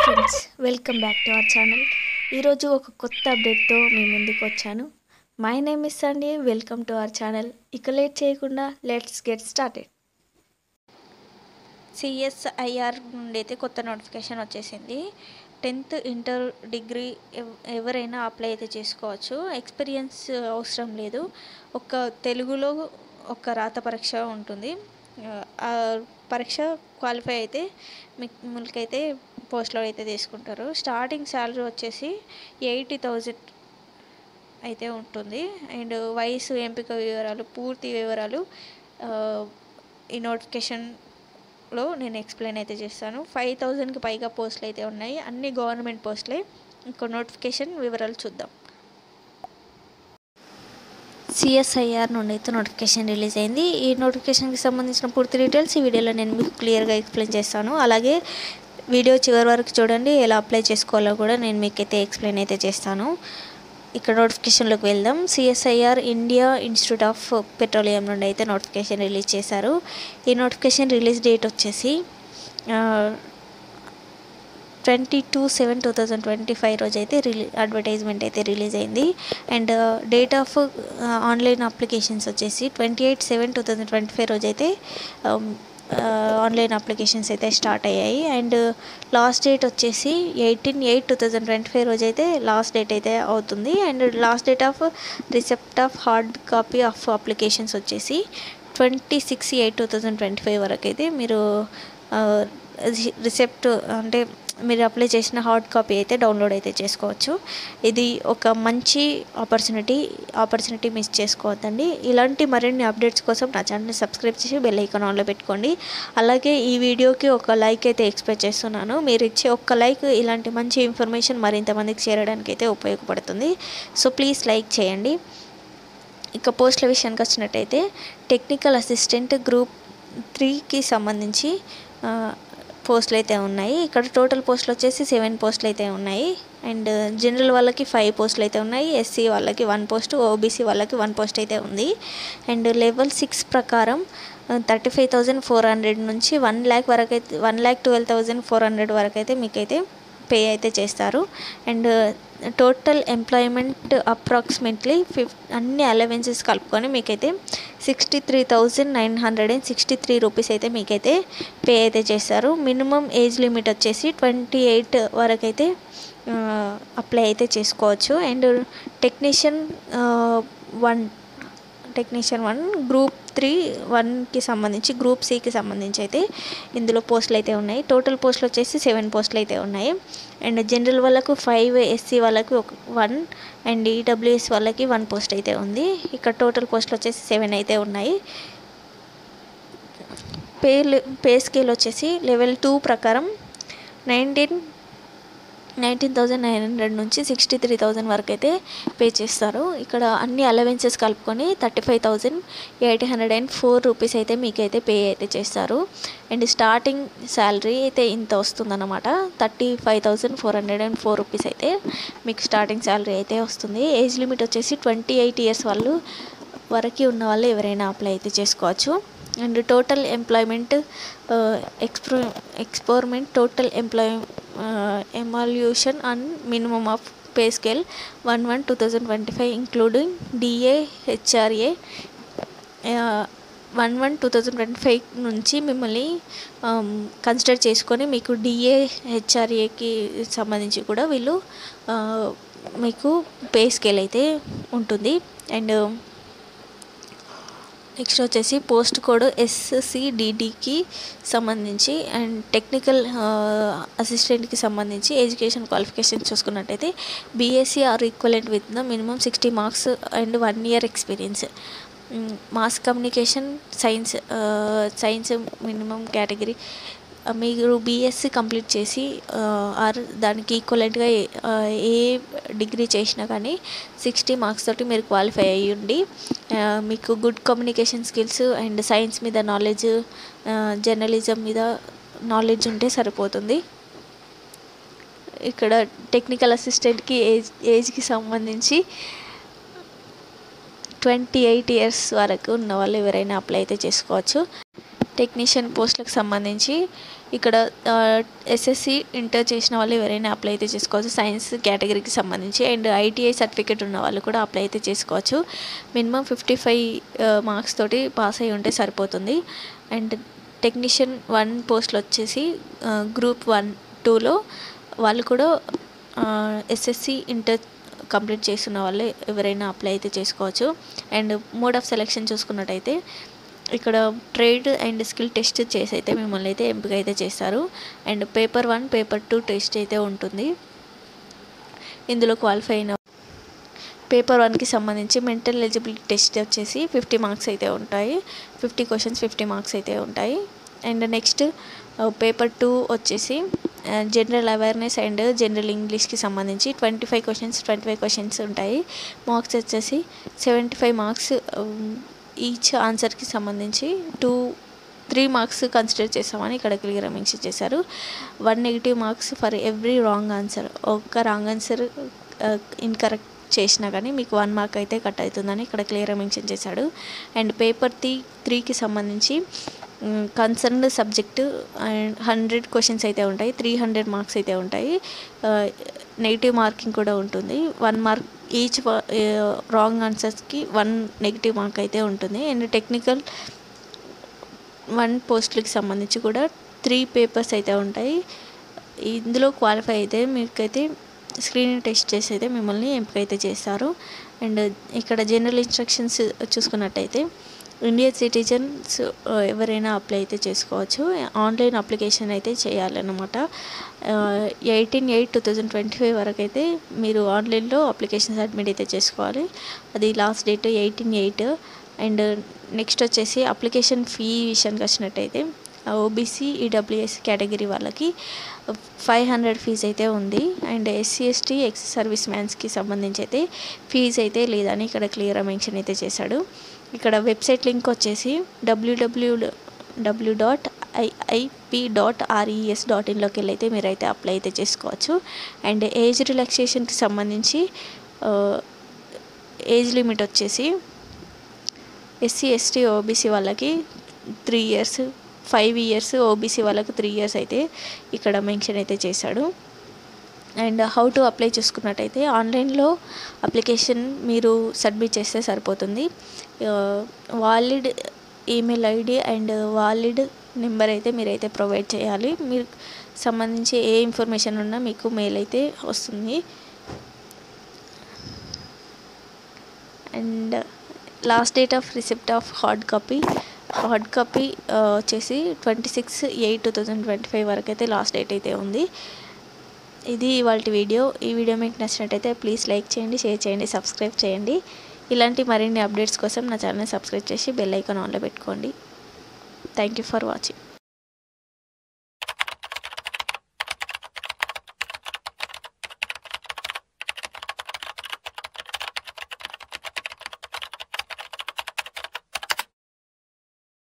Friends, welcome back to our channel. ఈరోజు ఒక కొత్త అప్డేట్తో మీ ముందుకు వచ్చాను. My name is Sunday. Welcome to our channel. ఇక లేట్ చేయకుండా లెట్స్ గెట్ స్టార్టెడ్. సిఎస్ఐఆర్ నుండి అయితే కొత్త నోటిఫికేషన్ వచ్చేసింది. 10th ఇంటర్ డిగ్రీ ఎవరైనా అప్లై అయితే చేసుకోవచ్చు. ఎక్స్పీరియన్స్ అవసరం లేదు. ఒక తెలుగులో ఒక రాత పరీక్ష ఉంటుంది. ఆ పరీక్ష క్వాలిఫై అయితే మిమ్మల్కైతే పోస్ట్లో అయితే తీసుకుంటారు. స్టార్టింగ్ శాలరీ వచ్చేసి 80,000 అయితే ఉంటుంది. అండ్ వయసు, ఎంపిక వివరాలు, పూర్తి వివరాలు ఈ నోటిఫికేషన్లో నేను ఎక్స్ప్లెయిన్ అయితే చేస్తాను. 5,000కి పైగా పోస్టులు అయితే ఉన్నాయి. అన్ని గవర్నమెంట్ పోస్టులే. ఇంకో నోటిఫికేషన్ వివరాలు చూద్దాం. సిఎస్ఐఆర్ నుండి అయితే నోటిఫికేషన్ రిలీజ్ అయింది. ఈ నోటిఫికేషన్కి సంబంధించిన పూర్తి డీటెయిల్స్ ఈ వీడియోలో నేను మీకు క్లియర్గా ఎక్స్ప్లెయిన్ చేస్తాను. అలాగే వీడియో చివరి వరకు చూడండి. ఎలా అప్లై చేసుకోవాలో కూడా నేను మీకైతే ఎక్స్ప్లెయిన్ అయితే చేస్తాను. ఇక్కడ నోటిఫికేషన్లోకి వెళ్దాం. CSIR India institute of petroleum నుండి అయితే నోటిఫికేషన్ రిలీజ్ చేశారు. ఈ నోటిఫికేషన్ రిలీజ్ డేట్ వచ్చేసి 22/7/2025 రోజు అయితే అడ్వర్టైజ్మెంట్ అయితే రిలీజ్ అయింది. And date of online applications వచ్చేసి 28/7/2025 రోజు అయితే ఆన్లైన్ అప్లికేషన్స్ అయితే స్టార్ట్ అయ్యాయి. అండ్ లాస్ట్ డేట్ వచ్చేసి 18/8/2025 రోజు అయితే లాస్ట్ డేట్ అయితే అవుతుంది. And last date of receipt of hard copy of applications వచ్చేసి 26/8/2025 వరకు అయితే మీరు రిసెప్ట్ అంటే మీరు అప్లై చేసిన హార్డ్ కాపీ అయితే డౌన్లోడ్ అయితే చేసుకోవచ్చు. ఇది ఒక మంచి ఆపర్చునిటీ మిస్ చేసుకోవద్దండి. ఇలాంటి మరిన్ని అప్డేట్స్ కోసం నా ఛానల్ని సబ్స్క్రైబ్ చేసి బెల్ ఐకాన్ ఆన్లో పెట్టుకోండి. అలాగే ఈ వీడియోకి ఒక లైక్ అయితే ఎక్స్పెక్ట్ చేస్తున్నాను. మీరు ఇచ్చే ఒక్క లైక్ ఇలాంటి మంచి ఇన్ఫర్మేషన్ మరింత మందికి చేరడానికి అయితే ఉపయోగపడుతుంది. సో ప్లీజ్ లైక్ చేయండి. ఇక పోస్టుల విషయానికి వచ్చినట్టయితే టెక్నికల్ అసిస్టెంట్ గ్రూప్ 3కి సంబంధించి పోస్టులు అయితే ఉన్నాయి. ఇక్కడ టోటల్ పోస్టులు వచ్చేసి 7 పోస్టులు అయితే ఉన్నాయి. అండ్ జనరల్ వాళ్ళకి 5 పోస్టులు అయితే ఉన్నాయి. ఎస్సీ వాళ్ళకి 1 పోస్ట్, ఓబీసీ వాళ్ళకి 1 పోస్ట్ అయితే ఉంది. అండ్ లెవెల్ 6 ప్రకారం 35,400 నుంచి 1,00,000 వరకు అయితే 1,12,400 వరకు అయితే మీకైతే పే అయితే చేస్తారు. అండ్ టోటల్ ఎంప్లాయ్మెంట్ అప్రాక్సిమేట్లీ అన్ని అలవెన్సెస్ కలుపుకొని మీకైతే 63,963 రూపీస్ అయితే మీకైతే పే అయితే చేస్తారు. మినిమం ఏజ్ లిమిట్ వచ్చేసి 28 వరకు అయితే అప్లై అయితే చేసుకోవచ్చు. అండ్ టెక్నీషియన్ 1 గ్రూప్ 3 సంబంధించి గ్రూప్ సికి సంబంధించి అయితే ఇందులో పోస్టులు అయితే ఉన్నాయి. టోటల్ పోస్టులు వచ్చేసి 7 పోస్టులు అయితే ఉన్నాయి. అండ్ జనరల్ వాళ్ళకు 5, ఎస్సీ వాళ్ళకి 1 అండ్ ఈడబ్ల్యూఎస్ వాళ్ళకి 1 పోస్ట్ అయితే ఉంది. ఇక్కడ టోటల్ పోస్టులు వచ్చేసి 7 అయితే ఉన్నాయి. పే స్కేల్ వచ్చేసి లెవెల్ 2 ప్రకారం 19,900 నుంచి 63,000 వరకు అయితే పే చేస్తారు. ఇక్కడ అన్ని అలవెన్సెస్ కలుపుకొని 35,804 రూపీస్ అయితే మీకైతే పే అయితే చేస్తారు. అండ్ స్టార్టింగ్ శాలరీ అయితే ఇంత వస్తుందన్నమాట. 35,404 రూపీస్ అయితే మీకు స్టార్టింగ్ శాలరీ అయితే వస్తుంది. ఏజ్ లిమిట్ వచ్చేసి 28 ఇయర్స్ వాళ్ళు వరకు ఉన్న వాళ్ళు ఎవరైనా అప్లై అయితే చేసుకోవచ్చు. And total employment experiment total emolument and minimum of pay scale 1/1/2025 including DA HRA 1/1/2025 నుంచి మిమ్మల్ని కన్సిడర్ చేసుకొని మీకు డిఏ హెచ్ఆర్ఏకి సంబంధించి కూడా వీళ్ళు మీకు పే స్కేల్ అయితే ఉంటుంది. అండ్ నెక్స్ట్ వచ్చేసి పోస్ట్ కోడ్ SCDDకి సంబంధించి అండ్ టెక్నికల్ అసిస్టెంట్కి సంబంధించి ఎడ్యుకేషన్ క్వాలిఫికేషన్ చూసుకున్నట్టయితే BSc are equivalent with the minimum 60 marks and 1 year experience. Mass communication science minimum category మీరు బీఎస్సీ కంప్లీట్ చేసి ఆర్ దానికి ఈక్వలెంట్గా ఏ డిగ్రీ చేసినా కానీ 60 మార్క్స్ తోటి మీరు క్వాలిఫై అయ్యి ఉండి మీకు good communication skills and science మీద నాలెడ్జ్, జర్నలిజం మీద నాలెడ్జ్ ఉంటే సరిపోతుంది. ఇక్కడ టెక్నికల్ అసిస్టెంట్కి ఏజ్కి సంబంధించి 28 ఇయర్స్ వరకు ఉన్న వాళ్ళు ఎవరైనా అప్లై అయితే చేసుకోవచ్చు. టెక్నీషియన్ పోస్టులకు సంబంధించి ఇక్కడ ఎస్ఎస్సి ఇంటర్ చేసిన వాళ్ళు ఎవరైనా అప్లై అయితే చేసుకోవచ్చు, సైన్స్ కేటగిరీకి సంబంధించి. అండ్ ఐటీఐ సర్టిఫికేట్ ఉన్న వాళ్ళు కూడా అప్లై అయితే చేసుకోవచ్చు. మినిమం 55 మార్క్స్ తోటి పాస్ అయి ఉంటే సరిపోతుంది. అండ్ టెక్నీషియన్ 1 పోస్టులు వచ్చేసి గ్రూప్ 1, 2లో వాళ్ళు కూడా ఎస్ఎస్సి ఇంటర్ కంప్లీట్ చేస్తున్న వాళ్ళు ఎవరైనా అప్లై అయితే చేసుకోవచ్చు. అండ్ మోడ్ ఆఫ్ సెలెక్షన్ చూసుకున్నట్టయితే ఇక్కడ ట్రేడ్ అండ్ స్కిల్ టెస్ట్ చేసి అయితే మిమ్మల్ని అయితే ఎంపిక అయితే చేస్తారు. అండ్ పేపర్ 1, పేపర్ 2 టెస్ట్ అయితే ఉంటుంది. ఇందులో క్వాలిఫై అయిన పేపర్ 1కి సంబంధించి మెంటల్ ఎలిజిబిలిటీ టెస్ట్ వచ్చేసి 50 మార్క్స్ అయితే ఉంటాయి. 50 క్వశ్చన్స్ 50 మార్క్స్ అయితే ఉంటాయి. అండ్ నెక్స్ట్ పేపర్ 2 వచ్చేసి జనరల్ అవేర్నెస్ అండ్ జనరల్ ఇంగ్లీష్కి సంబంధించి 25 క్వశ్చన్స్ ఉంటాయి. మార్క్స్ వచ్చేసి 75 మార్క్స్. ఈచ్ ఆన్సర్కి సంబంధించి 3 మార్క్స్ కన్సిడర్ చేస్తామని ఇక్కడ క్లియర్గా మెన్షన్ చేశారు. 1 negative marks for every wrong answer. ఒక్క రాంగ్ ఆన్సర్ ఇన్కరెక్ట్ చేసినా కానీ మీకు 1 మార్క్ అయితే కట్ అవుతుందని ఇక్కడ క్లియర్గా మెన్షన్ చేశాడు. అండ్ పేపర్ 3కి సంబంధించి కన్సర్న్డ్ సబ్జెక్టు 100 క్వశ్చన్స్ అయితే ఉంటాయి. 300 మార్క్స్ అయితే ఉంటాయి. నెగిటివ్ మార్కింగ్ కూడా ఉంటుంది. 1 మార్క్ ఈచ్ రాంగ్ ఆన్సర్స్కి 1 నెగిటివ్ మార్క్ అయితే ఉంటుంది. అండ్ టెక్నికల్ 1 పోస్టులకి సంబంధించి కూడా 3 పేపర్స్ అయితే ఉంటాయి. ఇందులో క్వాలిఫై అయితే మీకైతే స్క్రీనింగ్ టెస్ట్ చేసి అయితే మిమ్మల్ని ఎంపిక అయితే చేస్తారు. అండ్ ఇక్కడ జనరల్ ఇన్స్ట్రక్షన్స్ చూసుకున్నట్టయితే ఇండియన్ సిటిజన్స్ ఎవరైనా అప్లై అయితే చేసుకోవచ్చు. ఆన్లైన్ అప్లికేషన్ అయితే చేయాలన్నమాట. 18/8/2025 వరకు అయితే మీరు ఆన్లైన్లో అప్లికేషన్ సబ్మిట్ అయితే చేసుకోవాలి. అది లాస్ట్ డేట్ 18/8. అండ్ నెక్స్ట్ వచ్చేసి అప్లికేషన్ ఫీ విషయానికి వచ్చినట్టయితే ఓబీసీ ఈడబ్ల్యూఎస్ కేటగిరీ వాళ్ళకి 500 ఫీజు అయితే ఉంది. అండ్ SC/ST ఎక్స్ సర్వీస్ మ్యాన్స్కి సంబంధించి అయితే ఫీజు అయితే లేదని ఇక్కడ క్లియర్గా మెన్షన్ అయితే చేశాడు. ఇక్కడ వెబ్సైట్ లింక్ వచ్చేసి www.iip.res.in లోకి వెళ్ళి అయితే మీరైతే అప్లై అయితే చేసుకోవచ్చు. అండ్ ఏజ్ రిలాక్సేషన్కి సంబంధించి ఏజ్ లిమిట్ వచ్చేసి SC/ST OBC వాళ్ళకి 3 ఇయర్స్, 5 ఇయర్స్, ఓబీసీ వాళ్ళకు 3 ఇయర్స్ అయితే ఇక్కడ మెన్షన్ అయితే చేశాడు. అండ్ హౌ టు అప్లై చేసుకున్నట్టయితే ఆన్లైన్లో అప్లికేషన్ మీరు సబ్మిట్ చేస్తే సరిపోతుంది. Valid email ID and valid number అయితే మీరైతే ప్రొవైడ్ చేయాలి. మీరు సంబంధించి ఏ ఇన్ఫర్మేషన్ ఉన్నా మీకు మెయిల్ అయితే వస్తుంది. And last date of receipt of hard copy వచ్చేసి 26/8/2025 వరకు అయితే లాస్ట్ డేట్ అయితే ఉంది. ఇది ఇవాళ వీడియో. ఈ వీడియో మీకు నచ్చినట్టయితే ప్లీజ్ లైక్ చేయండి, షేర్ చేయండి, సబ్స్క్రైబ్ చేయండి. ఇలాంటి మరిన్ని అప్డేట్స్ కోసం నా ఛానల్ని సబ్స్క్రైబ్ చేసి బెల్ ఐకాన్ ఆన్లో పెట్టుకోండి. Thank you for watching.